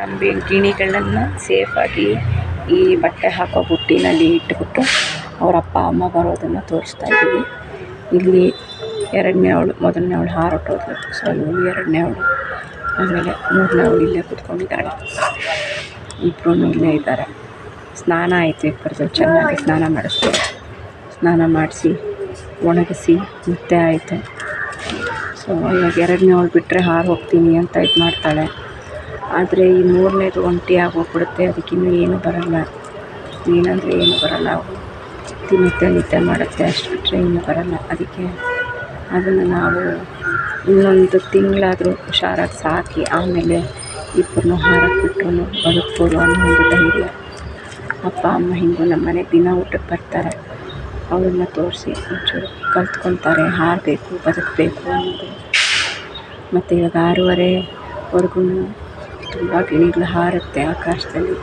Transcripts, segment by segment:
ನಮ್ಮ ಗಿಣಿಗಳನ್ನ ಸೇಫಾಗಿ ಈ ಬಟ್ಟೆ ಹಾಕೋ ಬುಟ್ಟಿನಲ್ಲಿ ಇಟ್ಬಿಟ್ಟು ಅವ್ರ ಅಪ್ಪ ಅಮ್ಮ ಬರೋದನ್ನು ತೋರಿಸ್ತಾ ಇದ್ದೀವಿ. ಇಲ್ಲಿ ಮೊದಲನೇ ಅವಳು ಹಾರೊಟ್ಟೋದ್ಲು. ಸೊ ಇವಳು ಎರಡನೇ ಅವಳು, ಆಮೇಲೆ ಮೂರನೇ ಅವಳು ಇಲ್ಲೇ ಕೂತ್ಕೊಂಡಿದ್ದಾಳೆ. ಇಬ್ಬರೂ ಇಲ್ಲೇ ಇದ್ದಾರೆ. ಸ್ನಾನ ಆಯಿತು, ಇಬ್ಬರದು ಚೆನ್ನಾಗಿ ಸ್ನಾನ ಮಾಡಿಸ್ತೀವಿ. ಸ್ನಾನ ಮಾಡಿಸಿ ಒಣಗಿಸಿ ಮತ್ತೆ ಆಯಿತು. ಸೊ ಇವಾಗ ಎರಡನೇ ಅವಳು ಬಿಟ್ಟರೆ ಹಾರು ಹೋಗ್ತೀನಿ ಅಂತ ಇದು ಮಾಡ್ತಾಳೆ. ಆದರೆ ಈ ಮೂರನೇದು ಒಂಟಿಯಾಗಿ ಹೋಗ್ಬಿಡುತ್ತೆ. ಅದಕ್ಕಿನ್ನೂ ಏನೂ ಬರೋಲ್ಲ, ಏನಂದರೆ ಏನೂ ಬರೋಲ್ಲ. ಅವು ತಿನ್ನುತ್ತೆ ನಿದ್ದೆ ಮಾಡುತ್ತೆ, ಅಷ್ಟು ಬಿಟ್ಟರೆ ಇನ್ನೂ ಬರೋಲ್ಲ. ಅದಕ್ಕೆ ಅದನ್ನು ನಾವು ಇನ್ನೊಂದು ತಿಂಗಳಾದರೂ ಹುಷಾರಾಗಿ ಸಾಕಿ ಆಮೇಲೆ ಇಬ್ಬರನ್ನೂ ಹಾರಕ್ಕೆ ಬಿಟ್ಟರು ಬದುಕ್ಬೋದು ಅನ್ನೋ ಒಂದು ಧೈರ್ಯ. ಅಪ್ಪ ಅಮ್ಮ ಹಿಂಗೂ ನಮ್ಮ ಮನೆಗೆ ದಿನ ಊಟಕ್ಕೆ ಬರ್ತಾರೆ. ಅವಳನ್ನ ತೋರಿಸಿ ಒಂಚೂರು ಕಲ್ತ್ಕೊತಾರೆ, ಹಾರಬೇಕು ಬದುಕಬೇಕು ಅನ್ನೋದು. ಮತ್ತು ಇವಾಗ 6:30ವರೆಗೂ ತುಂಬ ಗಿಣಿಗಳು ಹಾರುತ್ತೆ ಆಕಾಶದಲ್ಲಿ.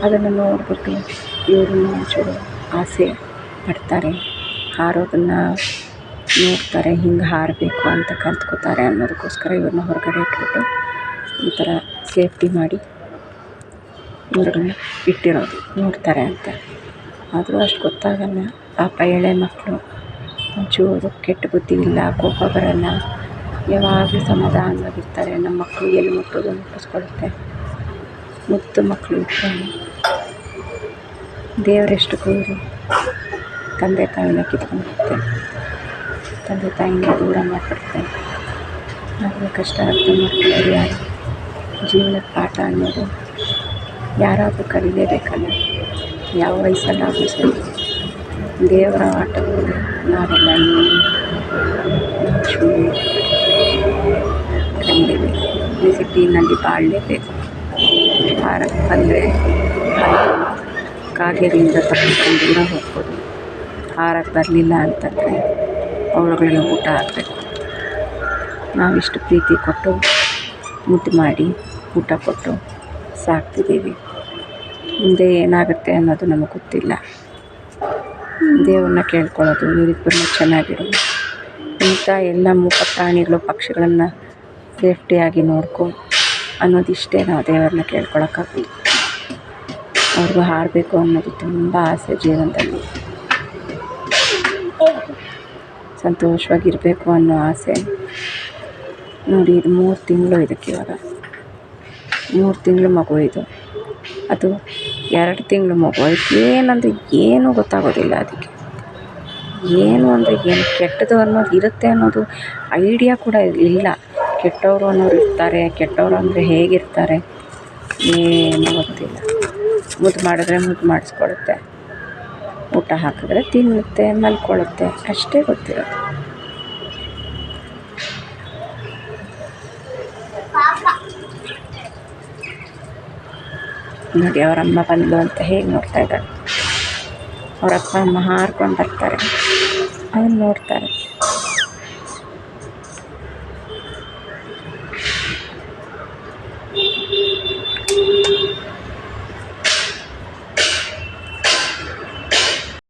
ಅದನ್ನು ನೋಡಿಬಿಟ್ಟು ಇವರು ಒಂಚೂರು ಆಸೆ ಪಡ್ತಾರೆ, ಹಾರೋದನ್ನು ನೋಡ್ತಾರೆ, ಹಿಂಗೆ ಹಾರಬೇಕು ಅಂತ ಕಲ್ತ್ಕೋತಾರೆ ಅನ್ನೋದಕ್ಕೋಸ್ಕರ ಇವ್ರನ್ನ ಹೊರಗಡೆ ಇಟ್ಬಿಟ್ಟು ಈ ಥರ ಸೇಫ್ಟಿ ಮಾಡಿ ಇವ್ರನ್ನ ಇಟ್ಟಿರೋದು, ನೋಡ್ತಾರೆ ಅಂತ. ಆದರೂ ಅಷ್ಟು ಗೊತ್ತಾಗಲ್ಲ. ಪಾಪ ಎಳೆ ಮಕ್ಕಳು, ಒಂಚೂರು ಕೆಟ್ಟ ಬುದ್ಧಿ ಇಲ್ಲ, ಕೋಪ ಬರೋಲ್ಲ, ಯಾವಾಗಲೂ ಸಮಾಧಾನವಾಗಿರ್ತಾರೆ. ನಮ್ಮ ಮಕ್ಕಳು ಎಲ್ಲಿ ಮುಟ್ಟೋದು ಮುಟ್ಟಿಸ್ಕೊಳುತ್ತೆ. ಮುದ್ದು ಮಕ್ಕಳು ಇರ್ತಾರೆ. ದೇವರೆಷ್ಟು ಕ್ರೂರಿ, ತಂದೆ ತಾಯಿನ ಕಿತ್ಕೊಂಡಿರುತ್ತೆ, ತಂದೆ ತಾಯಿನ ದೂರ ಮಾಡಿಬಿಡುತ್ತೆ. ಆದರೆ ಕಷ್ಟ ಅರ್ಥ ಮಾಡ್ಕೊಳ್ಳೋರು ಯಾರು? ಜೀವನದ ಪಾಠ ಅನ್ನೋದು ಯಾರಾದರೂ ಕಲಿಲೇಬೇಕಲ್ಲ, ಯಾವ ವಯಸ್ಸಲ್ಲಾದರೂ ಸರಿ. ದೇವರ ಆಟಗಳು ನಾವೆಲ್ಲ ಕಲಿಯಲೇಬೇಕು, ಈ ಸಿಟಿನಲ್ಲಿ ಬಾಳಲೇಬೇಕು. ಹಾರಕ್ಕೆ ಬಂದರೆ ಕಾಗೆಗಳಿಂದ ತಪ್ಪಿಸ್ಕೊಂಡು ದೂರ ಹೋಗ್ಬೋದು. ಹಾರಕ್ಕೆ ಬರಲಿಲ್ಲ ಅಂತಂದರೆ ಅವುಗಳಿಗೆ ಊಟ ಹಾಕಬೇಕು. ನಾವಿಷ್ಟು ಪ್ರೀತಿ ಕೊಟ್ಟು ಮುದ್ದು ಮಾಡಿ ಊಟ ಕೊಟ್ಟು ಸಾಕ್ತಿದ್ದೀವಿ. ಮುಂದೆ ಏನಾಗುತ್ತೆ ಅನ್ನೋದು ನಮಗೆ ಗೊತ್ತಿಲ್ಲ. ದೇವ್ರನ್ನ ಕೇಳ್ಕೊಳ್ಳೋದು, ಇವರಿಬ್ಬರನ್ನ ಚೆನ್ನಾಗಿರೋದು. ಇಂಥ ಎಲ್ಲ ಮೂಕ ಪ್ರಾಣಿಗಳು ಪಕ್ಷಿಗಳನ್ನು ಸೇಫ್ಟಿಯಾಗಿ ನೋಡ್ಕೊ ಅನ್ನೋದಿಷ್ಟೇ ನಾವು ದೇವರನ್ನ ಕೇಳ್ಕೊಳಕ್ಕಾಗೋದು. ಅವ್ರಿಗೂ ಹಾರಬೇಕು ಅನ್ನೋದು ತುಂಬ ಆಸೆ ಜೀವನದಲ್ಲಿ, ಸಂತೋಷವಾಗಿರಬೇಕು ಅನ್ನೋ ಆಸೆ. ನೋಡಿ, ಇದು 3 ತಿಂಗಳು ಇದಕ್ಕೆ. ಇವಾಗ 3 ತಿಂಗಳು ಮಗು ಇದು. ಅದು 2 ತಿಂಗಳು ಮಗು. ಅದಕ್ಕೆ ಏನಂದರೆ ಏನೂ ಗೊತ್ತಾಗೋದಿಲ್ಲ. ಅದಕ್ಕೆ ಏನು ಅಂದರೆ ಏನು ಕೆಟ್ಟದು ಅನ್ನೋದು ಇರುತ್ತೆ ಅನ್ನೋದು ಐಡಿಯಾ ಕೂಡ ಇಲ್ಲ. ಕೆಟ್ಟವರು ಅನ್ನೋರು ಇರ್ತಾರೆ, ಕೆಟ್ಟವರು ಅಂದರೆ ಹೇಗಿರ್ತಾರೆ ಏನೂ ಗೊತ್ತಿಲ್ಲ. ಮುದ್ದು ಮಾಡಿದ್ರೆ ಮುದ್ದು ಮಾಡಿಸ್ಕೊಳುತ್ತೆ, ಊಟ ಹಾಕಿದ್ರೆ ತಿನ್ನುತ್ತೆ, ಮಲ್ಕೊಳ್ಳುತ್ತೆ, ಅಷ್ಟೇ ಗೊತ್ತಿರೋದು. ನೋಡಿ, ಅವರಮ್ಮ ಬಂದು ಅಂತ ಹೇಗೆ ನೋಡ್ತಾ ಇದ್ದಾಳೆ. ಅವರಪ್ಪ ಅಮ್ಮ ಹಾರ್ಕೊಂಡು ಬರ್ತಾರೆ, ಅದನ್ನು ನೋಡ್ತಾರೆ.